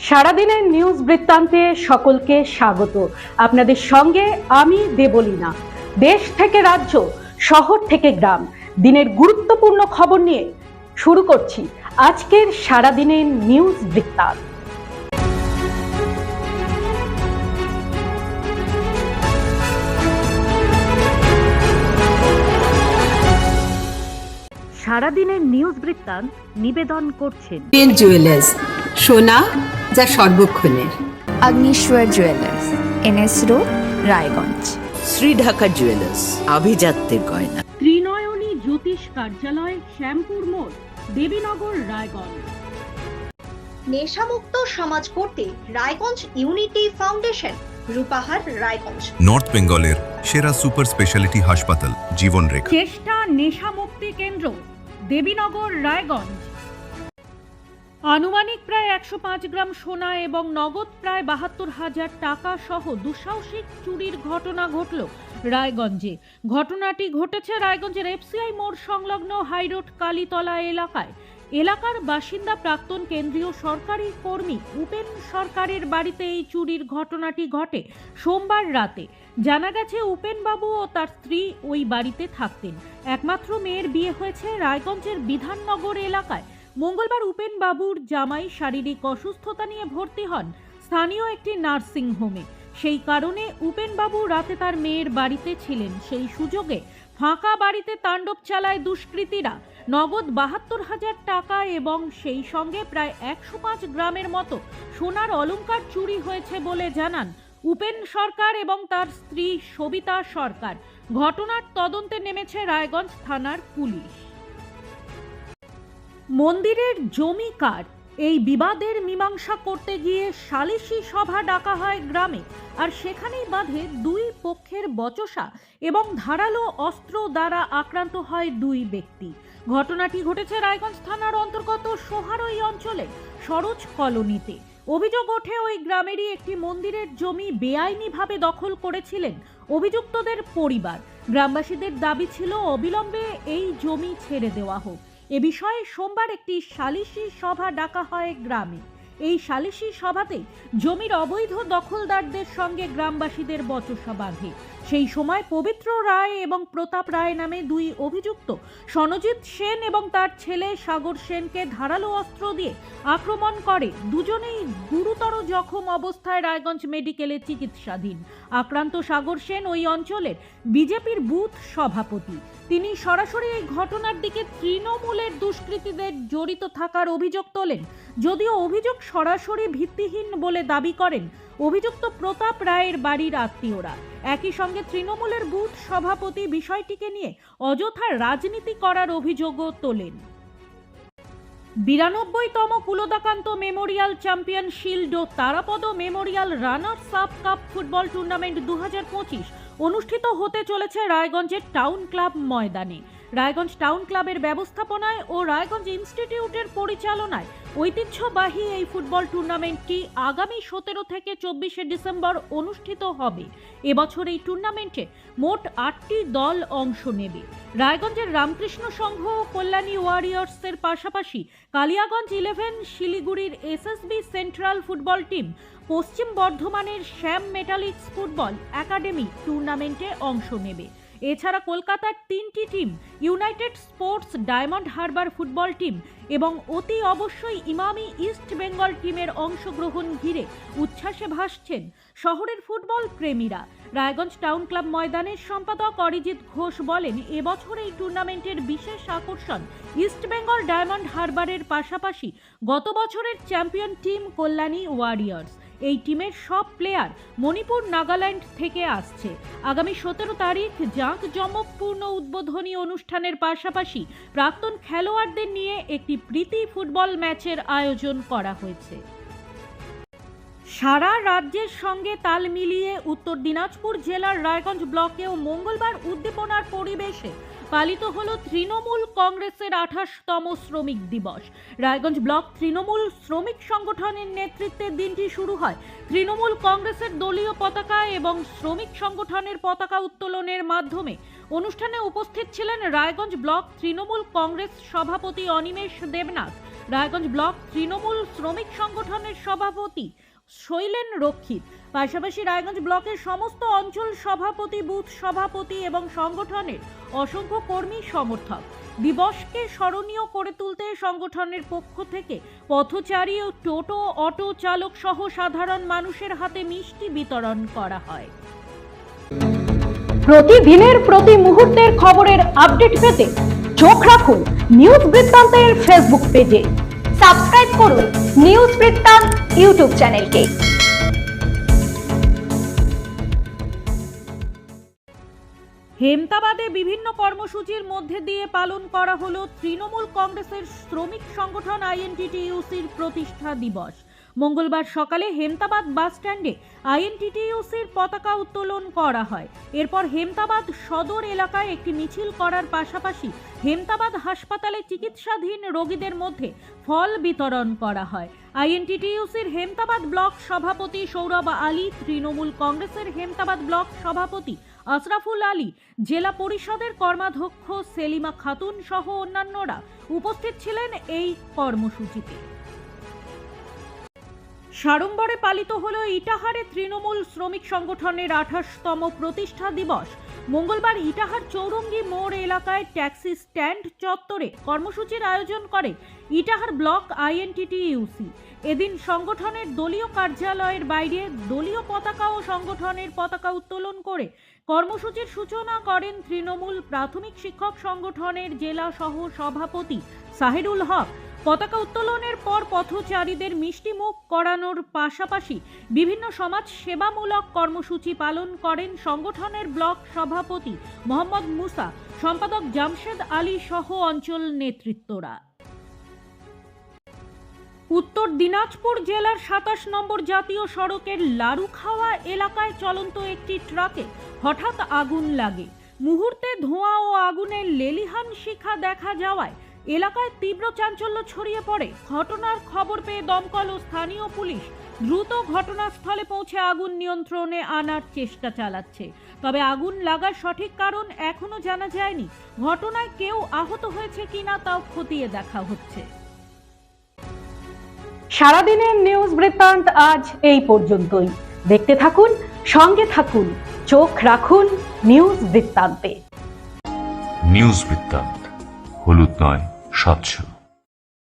সারাদিনের নিউজ বৃত্তান্তে সকলকে স্বাগত। আপনাদের সঙ্গে আমি দেবলীনা। দেশ থেকে রাজ্য, শহর থেকে গ্রাম, দিনের গুরুত্বপূর্ণ খবর নিয়ে শুরু করছি আজকের সারাদিনের নিউজ বৃত্তান্ত। সারাদিনের নিউজ বৃত্তান্ত নিবেদন করছেন জুয়েলার্স, সোনা যা সর্বক্ষণের। Agnishwar jewellers, NS road, Raiganj. Shri Dhaka jewellers, আভিজাত্যের গয়না। ত্রিনয়নী জ্যোতিষ কার্যালয়, শ্যামপুর মোড়, দেবীনগর, রায়গঞ্জ। নেশামুক্ত সমাজ করতে Raiganj unity foundation, Rupahar, Raiganj. North বেঙ্গলের সেরা সুপার স্পেশালিটি হাসপাতাল জীবনরেখা। চেষ্টা নেশা মুক্তি কেন্দ্র, দেবীনগর, রায়গঞ্জ। আনুমানিক প্রায় 105 গ্রাম সোনা এবং নগদ প্রায় 72,000 টাকা সহ দুঃসাহসিক চুরির ঘটনা ঘটল রায়গঞ্জে। ঘটনাটি ঘটেছে রায়গঞ্জের এফসিআই মোড় সংলগ্ন হাইরোড কালীতলা এলাকায়। এলাকার বাসিন্দা প্রাক্তন কেন্দ্রীয় সরকারি কর্মী উপেন সরকারের বাড়িতে এই চুরির ঘটনাটি ঘটে সোমবার রাতে। জানা গেছে উপেন বাবু ও তার স্ত্রী ওই বাড়িতে থাকতেন। একমাত্র মেয়ের বিয়ে হয়েছে রায়গঞ্জের বিধাননগর এলাকায়। মঙ্গলবার উপেন বাবুর জামাই শারীরিক অসুস্থতা নিয়ে ভর্তি হন স্থানীয় একটি নার্সিং হোমে। সেই কারণে উপেন বাবু রাতে তার মেয়ের বাড়িতে ছিলেন। সেই সুযোগে ফাঁকা বাড়িতে তাণ্ডব চালায় দুষ্কৃতীরা। নগদ 72,000 টাকা এবং সেই সঙ্গে প্রায় 105 গ্রামের মতো সোনার অলংকার চুরি হয়েছে বলে জানান উপেন সরকার এবং তার স্ত্রী সবিতা সরকার। ঘটনার তদন্তে নেমেছে রায়গঞ্জ থানার পুলিশ। মন্দিরের জমি কার, এই বিবাদের মীমাংসা করতে গিয়ে সালিশি সভা ডাকা হয় গ্রামে, আর সেখানেই বাধে দুই পক্ষের বচসা এবং ধারালো অস্ত্র দ্বারা আক্রান্ত হয় দুই ব্যক্তি। ঘটনাটি ঘটেছে রায়গঞ্জ থানার অন্তর্গত সোহারই অঞ্চলে সরোজ কলোনিতে। অভিযোগ ওঠে ওই গ্রামেরই একটি মন্দিরের জমি বেআইনিভাবে দখল করেছিলেন অভিযুক্তদের পরিবার। গ্রামবাসীদের দাবি ছিল অবিলম্বে এই জমি ছেড়ে দেওয়া হোক। এ বিষয়ে সোমবার একটি সালিশি সভা ডাকা হয় গ্রামে। এই সালিশি সভাতে জমির অবৈধ দখলদারদের সঙ্গে গ্রামবাসীদের বচসা বাঁধে। সেই সময় পবিত্র রায় এবং প্রতাপ রায় নামে দুই অভিযুক্ত সনজিৎ সেন এবং তার ছেলে সাগর সেনকে ধারালো অস্ত্র দিয়ে আক্রমণ করে। দুজনেই গুরুতর জখম অবস্থায় রায়গঞ্জ মেডিকেলে চিকিৎসাধীন। আক্রান্ত সাগর সেন ওই অঞ্চলের বিজেপির বুথ সভাপতি। তিনি সরাসরি এই ঘটনার দিকে তৃণমূলের দুষ্কৃতীদের জড়িত থাকার অভিযোগ তোলেন। যদিও অভিযোগ সরাসরি ভিত্তিহীন বলে দাবি করেন অভিযুক্ত প্রতাপ রায়ের বাড়ির আত্মীয়রা। একই সঙ্গে তৃণমূলের বুথ সভাপতি বিষয়টিকে নিয়ে অযথা রাজনীতি করার অভিযোগও তোলেন। 92তম কুলদাকান্ত মেমোরিয়াল চ্যাম্পিয়ন শিল্ড ও Tarapada memorial runners up cup football tournament 2025 অনুষ্ঠিত হতে চলেছে রায়গঞ্জের টাউন ক্লাব ময়দানে। রায়গঞ্জ টাউন ক্লাবের ব্যবস্থাপনায় ও রায়গঞ্জ ইনস্টিটিউটের পরিচালনায় ঐতিহ্যবাহী এই ফুটবল টুর্নামেন্টটি আগামী 17 থেকে 24 ডিসেম্বর অনুষ্ঠিত হবে। এবছর এই টুর্নামেন্টে মোট 8টি দল অংশ নেবে। রায়গঞ্জের রামকৃষ্ণ সংঘ ও কল্যাণী ওয়ারিয়র্সের পাশাপাশি কালিয়াগঞ্জ 11, শিলিগুড়ির এসএসবি সেন্ট্রাল ফুটবল টিম, পশ্চিম বর্ধমানের শ্যাম মেটালিক্স ফুটবল একাডেমি টুর্নামেন্টে অংশ নেবে। এছাড়া কলকাতার 3টি team, United sports diamond Harbour football team এবং অতি অবশ্যই ইমামি ইস্ট বেঙ্গল টিমের অংশগ্রহণ ঘিরে উচ্ছ্বাসে ভাসছেন শহরের ফুটবল প্রেমীরা। রায়গঞ্জ টাউন ক্লাব ময়দানের সম্পাদক অরিজিৎ ঘোষ বলেন, এবছর এই টুর্নামেন্টের বিশেষ আকর্ষণ ইস্ট বেঙ্গল ডায়মন্ড হারবারের পাশাপাশি গত বছরের চ্যাম্পিয়ন টিম কল্যাণী ওয়ারিয়র্স। এই টিমের সব প্লেয়ার মণিপুর, নাগাল্যান্ড থেকে আসছে। আগামী 17 তারিখ জাঁকজমকপূর্ণ উদ্বোধনী অনুষ্ঠানের পাশাপাশি প্রাক্তন খেলোয়াড়দের নিয়ে একটি প্রীতি ফুটবল ম্যাচের আয়োজন করা হয়েছে। সারা রাজ্যের সঙ্গে তাল মিলিয়ে উত্তর দিনাজপুর জেলার রায়গঞ্জ ব্লকেও মঙ্গলবার উদ্দীপনার পরিবেশে পালিত হলো তৃণমূল কংগ্রেসের 28তম শ্রমিক দিবস। রায়গঞ্জ ব্লক তৃণমূল শ্রমিক সংগঠনের নেতৃত্বে দিনটি শুরু হয় তৃণমূল কংগ্রেসের দলীয় পতাকা এবং শ্রমিক সংগঠনের পতাকা উত্তোলনের মাধ্যমে। অনুষ্ঠানে উপস্থিত ছিলেন রায়গঞ্জ ব্লক তৃণমূল কংগ্রেস সভাপতি অনিমেষ দেবনাথ, রায়গঞ্জ ব্লক তৃণমূল শ্রমিক সংগঠনের সভাপতি শৈলেন রক্ষিত, পাশাপাশি রায়গঞ্জ ব্লকের সমস্ত অঞ্চল সভাপতি, বুথ সভাপতি এবং সংগঠনের অসংখ্য কর্মী সমর্থক। দিবসকে স্মরণীয় করে তুলতে সংগঠনের পক্ষ থেকে পথচারী ও টোটো, অটো চালক সহ সাধারণ মানুষের হাতে মিষ্টি বিতরণ করা হয়। প্রতিদিনের প্রতি মুহূর্তের খবরের আপডেট পেতে চোখ রাখুন নিউজ বৃত্তান্তের ফেসবুক পেজে। সাবস্ক্রাইব করুন নিউজ বৃত্তান্ত ইউটিউব চ্যানেলকে। হেমতাবাদে বিভিন্ন কর্মসূচির মধ্যে দিয়ে পালন করা হলো তৃণমূল কংগ্রেসের শ্রমিক সংগঠন আইএনটিটিইউসির প্রতিষ্ঠা দিবস। মঙ্গলবার সকালে হেমতাবাদ বাস স্ট্যান্ডে আইএনটিটিইউসির পতাকা উত্তোলন করা হয়। এরপর হেমতাবাদ সদর এলাকায় একটি মিছিল করার পাশাপাশি হেমতাবাদ হাসপাতালে চিকিৎসাধীন রোগীদের মধ্যে ফল বিতরণ করা হয়। আইএনটিটিইউসির হেমতাবাদ ব্লক সভাপতি সৌরভ আলী, তৃণমূল কংগ্রেসের হেমতাবাদ ব্লক সভাপতি আশরাফুল আলী, জেলা পরিষদের কর্মাধ্যক্ষ সেলিমা খাতুন সহ অন্যান্যরা উপস্থিত ছিলেন এই কর্মসূচিতে। সাড়ম্বরে পালিত হলো ইটাহারে তৃণমূল শ্রমিক সংগঠনের 28তম প্রতিষ্ঠা দিবস। মঙ্গলবার ইটাহার চৌরঙ্গি মোড় এলাকায় ট্যাক্সি স্ট্যান্ড চত্বরে কর্মসূচির আয়োজন করে ইটাহার ব্লক আইএনটিটিইউসি। এদিন সংগঠনের দলীয় কার্যালয়ের বাইরে দলীয় পতাকা ও সংগঠনের পতাকা উত্তোলন করে কর্মসূচির সূচনা করেন তৃণমূল প্রাথমিক শিক্ষক সংগঠনের জেলা সহ সভাপতি সাহিরুল হক। পতাকা উত্তোলনের পর পথচারীদের মিষ্টিমুখ করানোর পাশাপাশি বিভিন্ন সমাজ সেবামূলক কর্মসূচি পালন করেন সংগঠনের ব্লক সভাপতি মোহাম্মদ মুসা, সম্পাদক জামশেদ আলী সহ অঞ্চল নেতৃত্বরা। উত্তর দিনাজপুর জেলার 27 নম্বর জাতীয় সড়কের লারুখাওয়া এলাকায় চলন্ত একটি ট্রাকে হঠাৎ আগুন লাগে। মুহূর্তে ধোঁয়া ও আগুনের লেলিহান শিখা দেখা যাওয়ায় এলাকায় তীব্র চাঞ্চল্য ছড়িয়ে পড়ে। ঘটনার খবর পেয়ে দমকল ও স্থানীয় পুলিশ দ্রুত ঘটনাস্থলে পৌঁছে আগুন নিয়ন্ত্রণে আনার চেষ্টা চালাচ্ছে। তবে আগুন লাগার সঠিক কারণ এখনো জানা যায়নি। ঘটনায় কেউ আহত হয়েছে কিনা তাও খতিয়ে দেখা হচ্ছে। সারাদিনের নিউজ বৃত্তান্ত আজ এই পর্যন্তই। দেখতে থাকুন, সঙ্গে থাকুন, চোখ রাখুন নিউজ বৃত্তান্তে। নিউজ বৃত্তান্ত, হলুদ নয়, স্বচ্ছ।